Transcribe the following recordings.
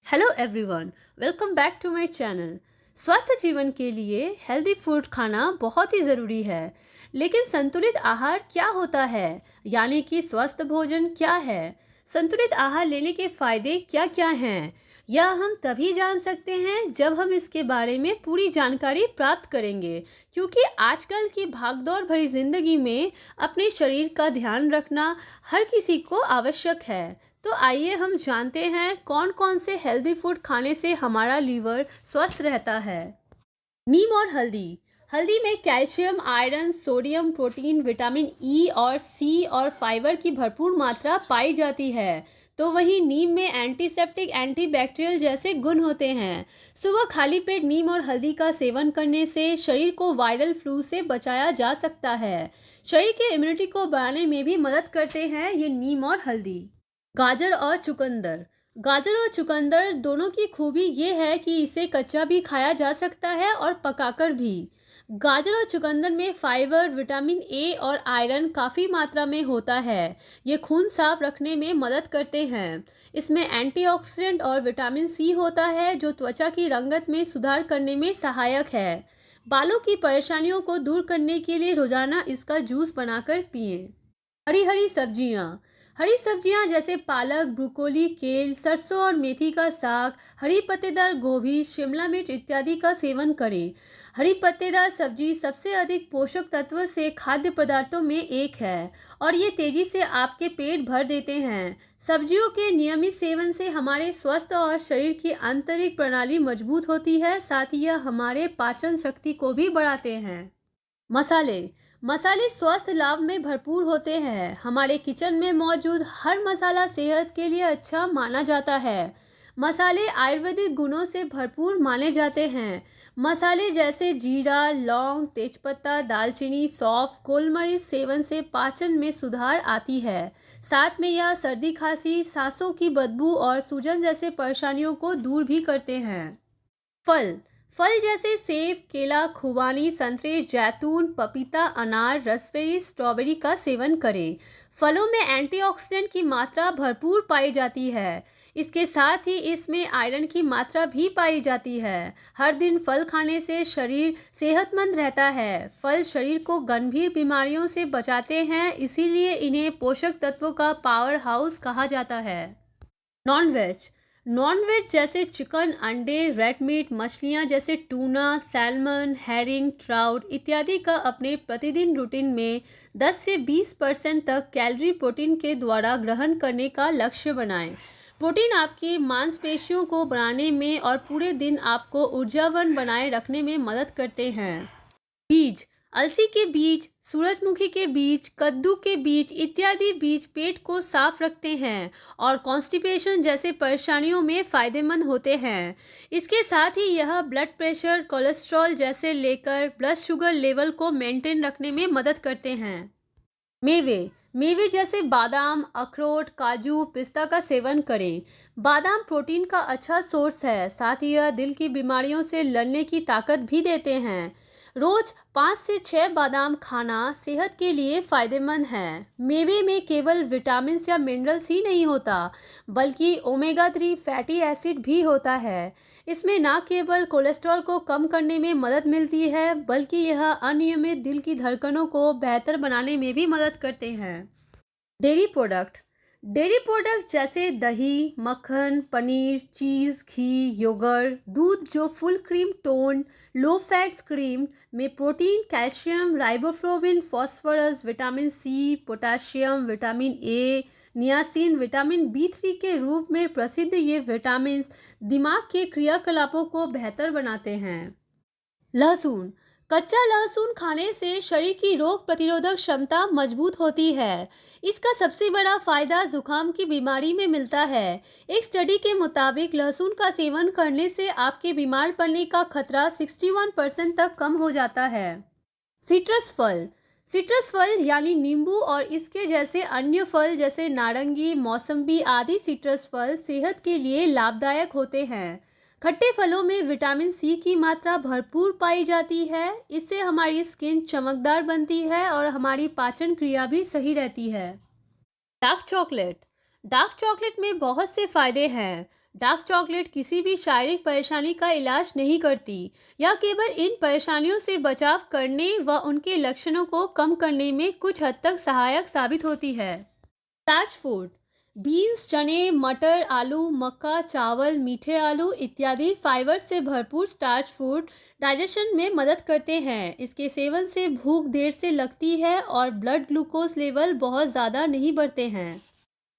Hello everyone, welcome back to my channel. स्वस्थ जीवन के लिए हेल्दी फूड खाना बहुत ही ज़रूरी है। लेकिन संतुलित आहार क्या होता है, यानी कि स्वस्थ भोजन क्या है? संतुलित आहार लेने के फायदे क्या क्या हैं? यह हम तभी जान सकते हैं जब हम इसके बारे में पूरी जानकारी प्राप्त करेंगे, क्योंकि आजकल की भागदौड़ भरी ज़िंदगी में अपने शरीर का ध्यान रखना हर किसी को आवश्यक है। तो आइए हम जानते हैं कौन कौन से हेल्दी फूड खाने से हमारा लीवर स्वस्थ रहता है। नीम और हल्दी। हल्दी में calcium, iron, sodium, protein, vitamin E और सी और फाइबर की भरपूर मात्रा पाई जाती है। तो वहीं नीम में एंटीसेप्टिक, एंटीबैक्टीरियल जैसे गुण होते हैं। सुबह खाली पेट नीम और हल्दी का सेवन करने से शरीर को वायरल फ्लू से बचाया जा सकता है। शरीर के इम्यूनिटी को बढ़ाने में भी मदद करते हैं ये नीम और हल्दी। गाजर और चुकंदर। गाजर और चुकंदर दोनों की खूबी ये है कि इसे कच्चा भी खाया जा सकता है और पकाकर भी। गाजर और चुकंदर में फाइबर, विटामिन ए और आयरन काफ़ी मात्रा में होता है। ये खून साफ रखने में मदद करते हैं। इसमें एंटीऑक्सीडेंट और विटामिन सी होता है जो त्वचा की रंगत में सुधार करने में सहायक है। बालों की परेशानियों को दूर करने के लिए रोजाना इसका जूस बनाकर पिएं। हरी हरी सब्जियां। हरी सब्जियां जैसे पालक, ब्रोकोली, केल, सरसों और मेथी का साग, हरी पत्तेदार गोभी, शिमला मिर्च इत्यादि का सेवन करें। हरी पत्तेदार सब्जी सबसे अधिक पोषक तत्व से खाद्य पदार्थों में एक है और ये तेजी से आपके पेट भर देते हैं। सब्जियों के नियमित सेवन से हमारे स्वस्थ और शरीर की आंतरिक प्रणाली मजबूत होती है, साथ ही यह हमारे पाचन शक्ति को भी बढ़ाते हैं। मसाले। मसाले स्वास्थ्य लाभ में भरपूर होते हैं। हमारे किचन में मौजूद हर मसाला सेहत के लिए अच्छा माना जाता है। मसाले आयुर्वेदिक गुणों से भरपूर माने जाते हैं। मसाले जैसे जीरा, लौंग, तेजपत्ता, दालचीनी, सौंफ, गोलमरीच सेवन से पाचन में सुधार आती है। साथ में यह सर्दी, खांसी, सांसों की बदबू और सूजन जैसे परेशानियों को दूर भी करते हैं। फल। फल जैसे सेब, केला, खुबानी, संतरे, जैतून, पपीता, अनार, रास्पबेरी, स्ट्रॉबेरी का सेवन करें। फलों में एंटीऑक्सीडेंट की मात्रा भरपूर पाई जाती है। इसके साथ ही इसमें आयरन की मात्रा भी पाई जाती है। हर दिन फल खाने से शरीर सेहतमंद रहता है। फल शरीर को गंभीर बीमारियों से बचाते हैं, इसीलिए इन्हें पोषक तत्वों का पावर हाउस कहा जाता है। Non veg. नॉन वेज जैसे चिकन, अंडे, रेड मीट, मछलियाँ जैसे टूना, सैल्मन, हैरिंग, ट्राउट इत्यादि का अपने प्रतिदिन रूटीन में 10 से 20% तक कैलोरी प्रोटीन के द्वारा ग्रहण करने का लक्ष्य बनाएं। प्रोटीन आपकी मांसपेशियों को बनाने में और पूरे दिन आपको ऊर्जावान बनाए रखने में मदद करते हैं। बीज। अलसी के बीज, सूरजमुखी के बीज, कद्दू के बीज इत्यादि बीज पेट को साफ रखते हैं और कॉन्स्टिपेशन जैसे परेशानियों में फायदेमंद होते हैं। इसके साथ ही यह ब्लड प्रेशर, कोलेस्ट्रॉल जैसे लेकर ब्लड शुगर लेवल को मेंटेन रखने में मदद करते हैं। मेवे। मेवे जैसे बादाम, अखरोट, काजू, पिस्ता का सेवन करें। बादाम प्रोटीन का अच्छा सोर्स है, साथ ही यह दिल की बीमारियों से लड़ने की ताकत भी देते हैं। रोज 5 से 6 बादाम खाना सेहत के लिए फायदेमंद है। मेवे में केवल विटामिन या मिनरल्स ही नहीं होता, बल्कि ओमेगा 3 फैटी एसिड भी होता है। इसमें न केवल कोलेस्ट्रॉल को कम करने में मदद मिलती है, बल्कि यह अनियमित दिल की धड़कनों को बेहतर बनाने में भी मदद करते हैं। Dairy product. डेयरी प्रोडक्ट जैसे दही, मक्खन, पनीर, चीज़, घी, योगर्ट, दूध जो full cream tone, low fats cream में protein, calcium, riboflavin, phosphorus, vitamin C, potassium, vitamin A, niacin, vitamin B3 के रूप में प्रसिद्ध ये विटामिन दिमाग के क्रियाकलापों को बेहतर बनाते हैं। लहसुन। कच्चा लहसुन खाने से शरीर की रोग प्रतिरोधक क्षमता मजबूत होती है। इसका सबसे बड़ा फायदा जुकाम की बीमारी में मिलता है। एक स्टडी के मुताबिक लहसुन का सेवन करने से आपके बीमार पड़ने का खतरा 61% तक कम हो जाता है। सिट्रस फल। सिट्रस फल यानी नींबू और इसके जैसे अन्य फल जैसे नारंगी, मौसम्बी आदि सिट्रस फल सेहत के लिए लाभदायक होते हैं। खट्टे फलों में विटामिन सी की मात्रा भरपूर पाई जाती है। इससे हमारी स्किन चमकदार बनती है और हमारी पाचन क्रिया भी सही रहती है। Dark chocolate. डार्क चॉकलेट में बहुत से फायदे हैं। डार्क चॉकलेट किसी भी शारीरिक परेशानी का इलाज नहीं करती। यह केवल इन परेशानियों से बचाव करने व उनके लक्षणों को कम करने में कुछ हद तक सहायक साबित होती है। Starch food. बीन्स, चने, मटर, आलू, मक्का, चावल, मीठे आलू इत्यादि फाइबर से भरपूर स्टार्च फूड डाइजेशन में मदद करते हैं। इसके सेवन से भूख देर से लगती है और ब्लड ग्लूकोज लेवल बहुत ज़्यादा नहीं बढ़ते हैं।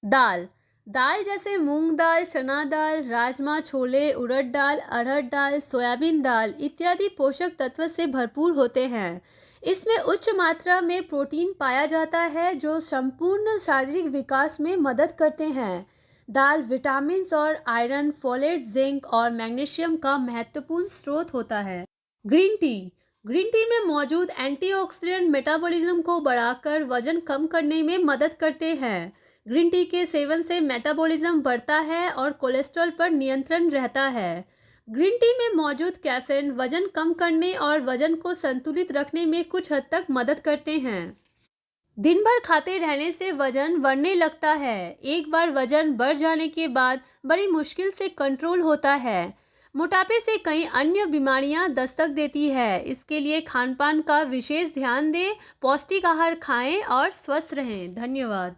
दाल। दाल जैसे मूंग दाल, चना दाल, राजमा, छोले, उड़द दाल, अरहर दाल, सोयाबीन दाल इत्यादि पोषक तत्व से भरपूर होते हैं। इसमें उच्च मात्रा में प्रोटीन पाया जाता है जो संपूर्ण शारीरिक विकास में मदद करते हैं। दाल विटामिन्स और आयरन, फोलेट, जिंक और मैग्नीशियम का महत्वपूर्ण स्रोत होता है। Green tea. ग्रीन टी में मौजूद एंटीऑक्सीडेंट मेटाबॉलिज्म को बढ़ाकर वजन कम करने में मदद करते हैं। ग्रीन टी के सेवन से मेटाबॉलिज्म बढ़ता है और कोलेस्ट्रॉल पर नियंत्रण रहता है। ग्रीन टी में मौजूद कैफीन वजन कम करने और वजन को संतुलित रखने में कुछ हद तक मदद करते हैं। दिन भर खाते रहने से वजन बढ़ने लगता है। एक बार वजन बढ़ जाने के बाद बड़ी मुश्किल से कंट्रोल होता है। मोटापे से कई अन्य बीमारियां दस्तक देती है। इसके लिए खान पान का विशेष ध्यान दें, पौष्टिक आहार खाएं और स्वस्थ रहें। धन्यवाद।